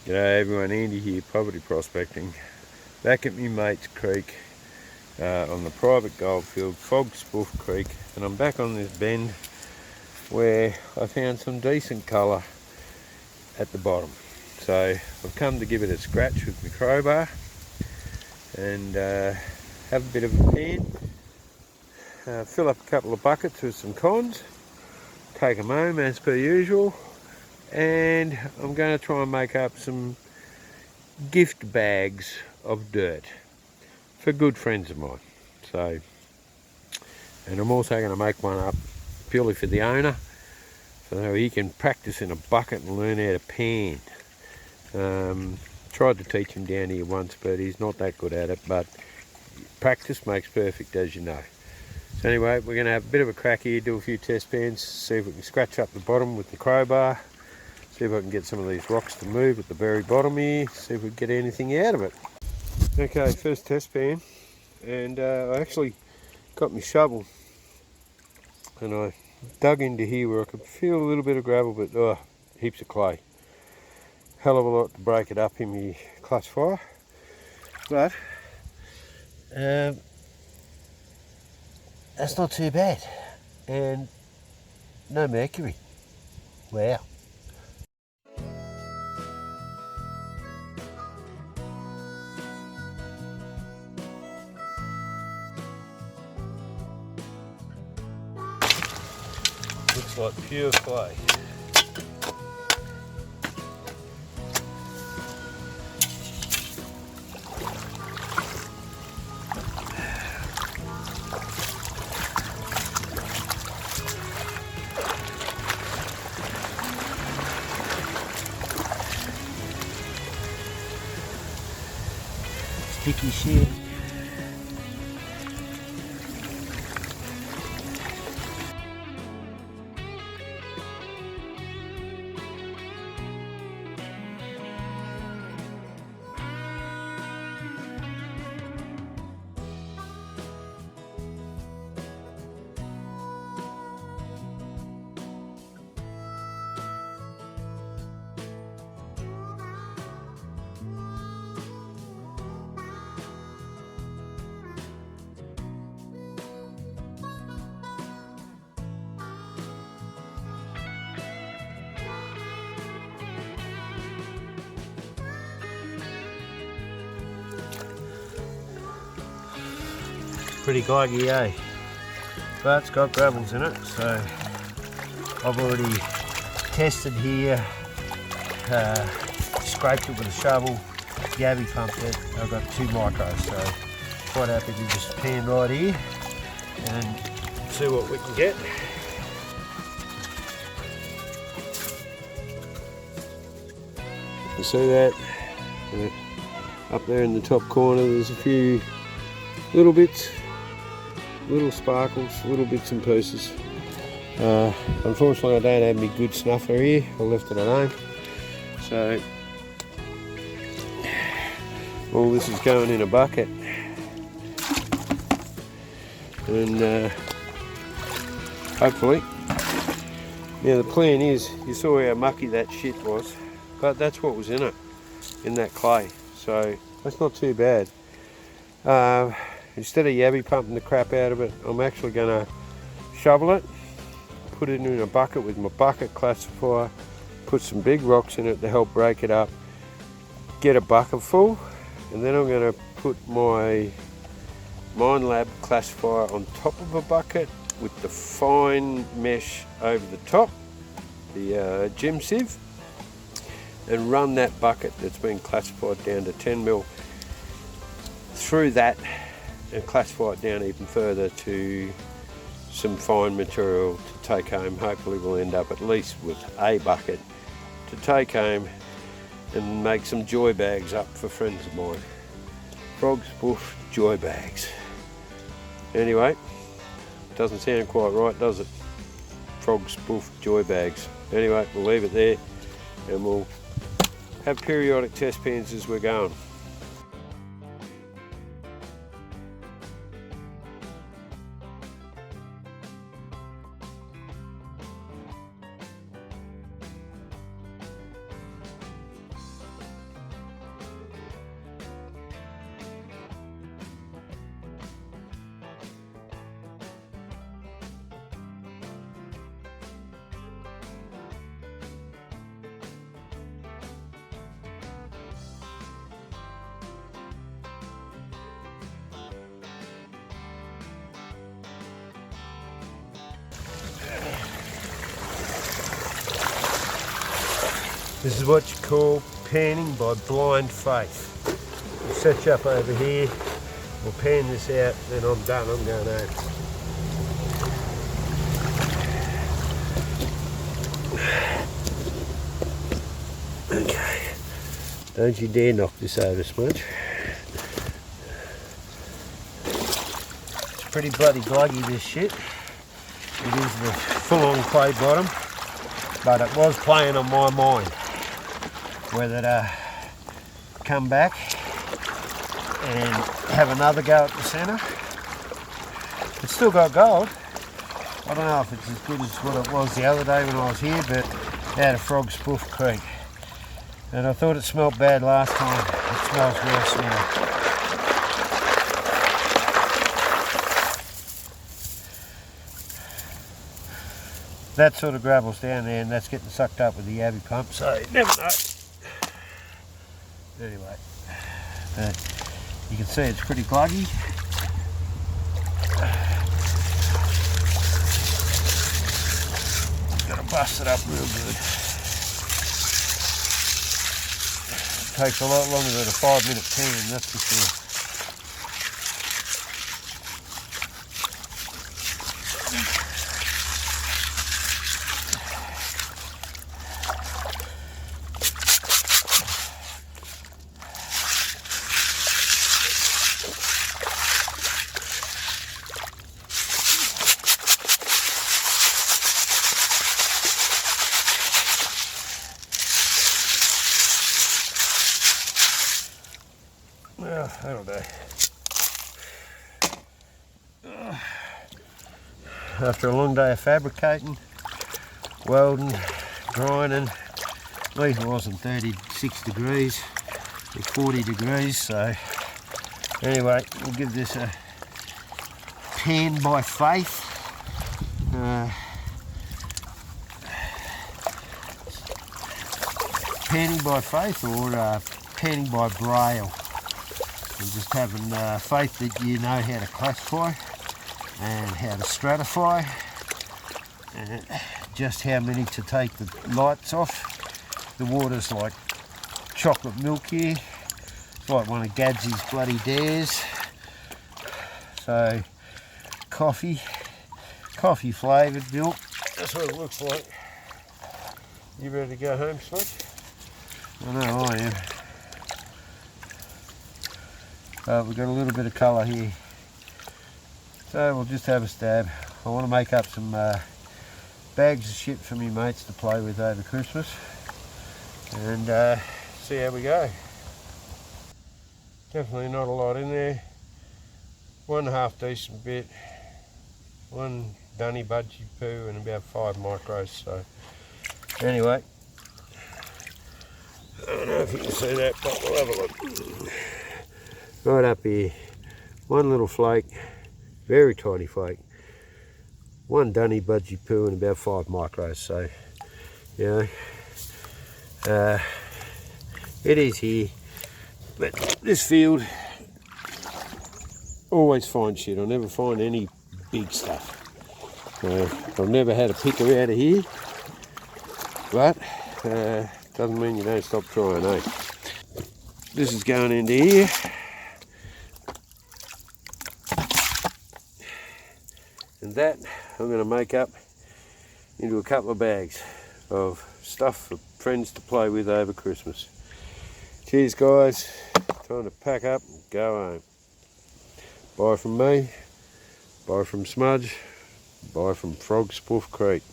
G'day everyone, Andy here, poverty prospecting. Back at me mate's creek on the private goldfield, Fog Spoof Creek, and I'm back on this bend where I found some decent colour at the bottom. So I've come to give it a scratch with my crowbar and have a bit of a pan, fill up a couple of buckets with some cons, take them home as per usual, and I'm going to try and make up some gift bags of dirt for good friends of mine. So, and I'm also going to make one up purely for the owner, so he can practice in a bucket and learn how to pan. Tried to teach him down here once, but he's not that good at it, but practice makes perfect, as you know. So anyway, we're going to have a bit of a crack here, do a few test pans, see if we can scratch up the bottom with the crowbar, see if I can get some of these rocks to move at the very bottom here, see if we can get anything out of it. Okay, first test pan, and I actually got my shovel and I dug into here where I could feel a little bit of gravel, but heaps of clay. Hell of a lot to break it up in my clutch fire, but that's not too bad, and no mercury. Wow. Looks like pure clay. Sticky shit. Pretty gluggy, eh? But it's got gravels in it, so I've already tested here, scraped it with a shovel, Gabby pumped it. I've got 2 micros, so quite happy to just pan right here and see what we can get. You see that? Up there in the top corner there's a few little bits, little sparkles, little bits and pieces. Unfortunately I don't have my good snuffer here, I left it at home. So all this is going in a bucket. And hopefully, now the plan is, you saw how mucky that shit was, but that's what was in it, in that clay. So that's not too bad. Instead of yabby pumping the crap out of it, I'm actually going to shovel it, put it in a bucket with my bucket classifier, put some big rocks in it to help break it up, get a bucket full, and then I'm going to put my Mine Lab classifier on top of a bucket with the fine mesh over the top, the gem sieve, and run that bucket that's been classified down to 10mm through that and classify it down even further to some fine material to take home. Hopefully we'll end up at least with a bucket to take home and make some joy bags up for friends of mine. Frog Spoof joy bags. Anyway, doesn't sound quite right, does it? Frog Spoof joy bags. Anyway, we'll leave it there and we'll have periodic test pans as we're going. This is what you call panning by blind faith. We'll set you up over here, we'll pan this out, then I'm done, I'm going home. Okay, don't you dare knock this over, Smudge. It's pretty bloody gluggy, this shit. It is the full-on clay bottom, but it was playing on my mind whether to come back and have another go at the centre. It's still got gold. I don't know if it's as good as what it was the other day when I was here, but out of Frog Spoof Creek. And I thought it smelled bad last time. It smells worse now. That sort of gravel's down there, and that's getting sucked up with the yabby pump, so you never know. Anyway, you can see it's pretty gluggy. Got to bust it up real good. It takes a lot longer than a 5-minute pan, that's for sure. Well, that'll do. After a long day of fabricating, welding, grinding, at least it wasn't 36 degrees, it was 40 degrees, so anyway, we'll give this a pan by faith. Panning by faith or panning by braille. And just having faith that you know how to classify and how to stratify and just how many to take the lights off. The water's like chocolate milk here. It's like one of Gadsy's bloody dares. So coffee flavoured milk. That's what it looks like. You ready to go home, Smudge? I know I am. We've got a little bit of colour here, so we'll just have a stab. I want to make up some bags of shit for me mates to play with over Christmas and see how we go. Definitely not a lot in there. One half decent bit, one dunny budgie poo and about 5 micros, so anyway, I don't know if you can see that, but we'll have a look. Right up here, one little flake, very tiny flake, one dunny budgie poo and about 5 micros, so you know, it is here, but this field always finds shit. I never find any big stuff. I've never had a picker out of here, but doesn't mean you don't stop trying, eh? This is going into here. And that I'm going to make up into a couple of bags of stuff for friends to play with over Christmas. Cheers guys, time to pack up and go home. Bye from me, bye from Smudge, bye from Frog Spoof Creek.